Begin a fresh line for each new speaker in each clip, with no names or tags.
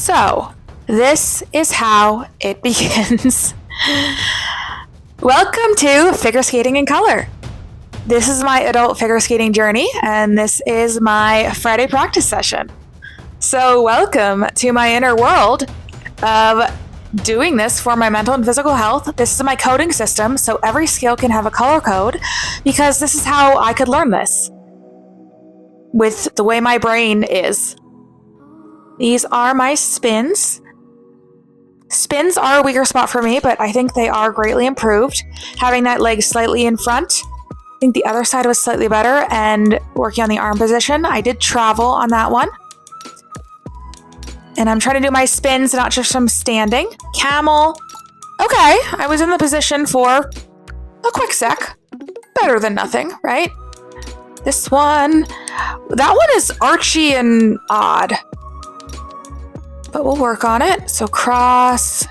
So, this is how it begins. Welcome to Figure Skating in Color. This is my adult figure skating journey, and this is my Friday practice session. So, welcome to my inner world of doing this for my mental and physical health. This is my coding system, so every skill can have a color code, because this is how I could learn this with the way my brain is. These are my spins. Spins are a weaker spot for me, but I think they are greatly improved. Having that leg slightly in front. I think the other side was slightly better, and working on the arm position. I did travel on that one. And I'm trying to do my spins, not just from standing. Camel. Okay, I was in the position for a quick sec. Better than nothing, right? This one. That one is archy and odd. But we'll work on it. So cross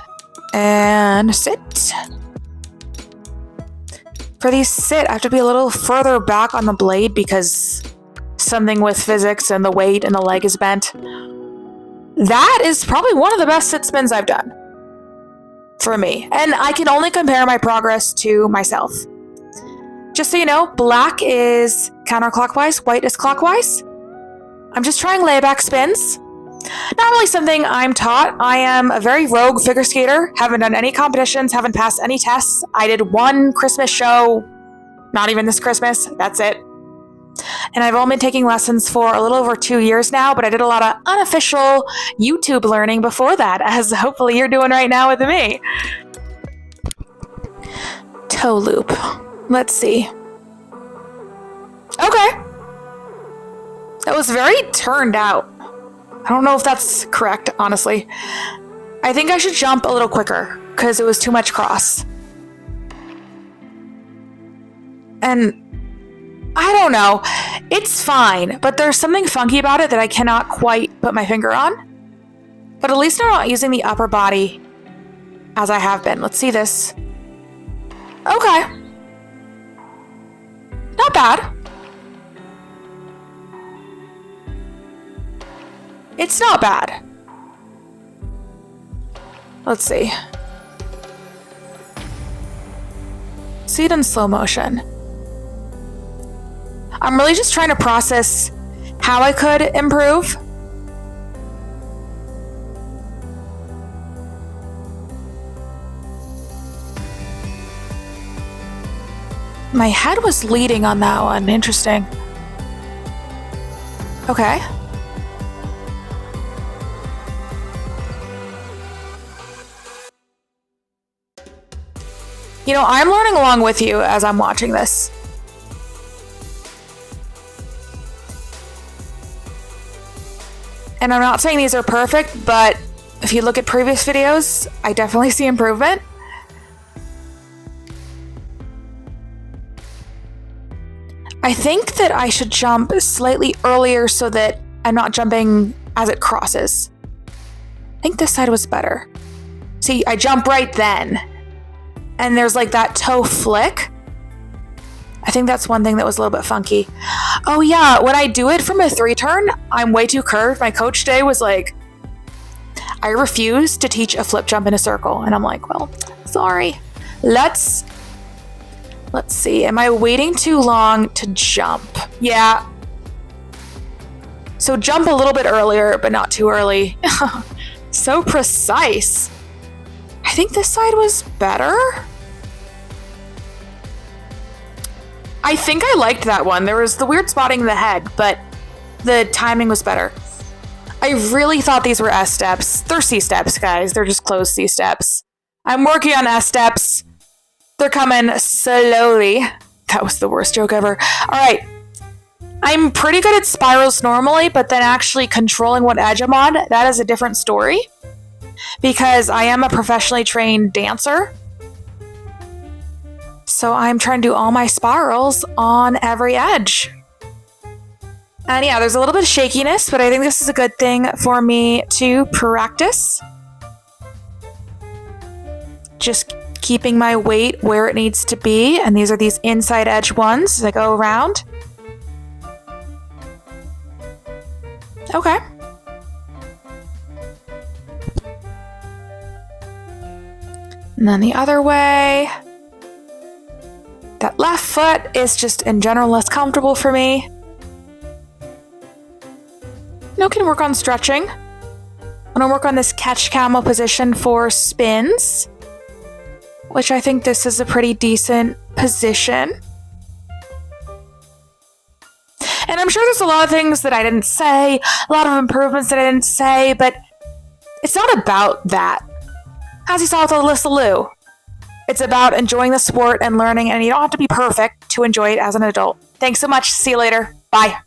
and sit. For these sit, I have to be a little further back on the blade because something with physics and the weight and the leg is bent. That is probably one of the best sit spins I've done for me. And I can only compare my progress to myself. Just so you know, black is counterclockwise, white is clockwise. I'm just trying layback spins. Not really something I'm taught. I am a very rogue figure skater. Haven't done any competitions, haven't passed any tests. I did one Christmas show, not even this Christmas. That's it. And I've only been taking lessons for a little over 2 years now, but I did a lot of unofficial YouTube learning before that, as hopefully you're doing right now with me. Toe loop. Let's see. Okay. That was very turned out. I don't know if that's correct, honestly. I think I should jump a little quicker because it was too much cross. And I don't know. It's fine, but there's something funky about it that I cannot quite put my finger on. But at least I'm not using the upper body as I have been. Let's see this. Okay. Not bad. It's not bad. Let's see. See it in slow motion. I'm really just trying to process how I could improve. My head was leading on that one. Interesting. Okay. You know, I'm learning along with you as I'm watching this. And I'm not saying these are perfect, but if you look at previous videos, I definitely see improvement. I think that I should jump slightly earlier so that I'm not jumping as it crosses. I think this side was better. See, I jump right then. And there's like that toe flick. I think that's one thing that was a little bit funky. Oh yeah, when I do it from a 3-turn, I'm way too curved. My coach today was like, I refuse to teach a flip jump in a circle. And I'm like, well, sorry. Let's see. Am I waiting too long to jump? Yeah. So jump a little bit earlier, but not too early. So precise. I think this side was better. I think I liked that one. There was the weird spotting in the head, but the timing was better. I really thought these were S steps. They're C steps, guys. They're just closed C steps. I'm working on S steps. They're coming slowly. That was the worst joke ever. All right. I'm pretty good at spirals normally, but then actually controlling what edge I'm on, that is a different story. Because I am a professionally trained dancer. So I'm trying to do all my spirals on every edge. And yeah, there's a little bit of shakiness, but I think this is a good thing for me to practice. Just keeping my weight where it needs to be. And these are these inside edge ones that go around. Okay. And then the other way. That left foot is just in general less comfortable for me. Now can work on stretching. I'm gonna work on this catch camel position for spins, which I think this is a pretty decent position. And I'm sure there's a lot of things that I didn't say, a lot of improvements that I didn't say, but it's not about that. As you saw with Alyssa Liu, it's about enjoying the sport and learning, and you don't have to be perfect to enjoy it as an adult. Thanks so much. See you later. Bye.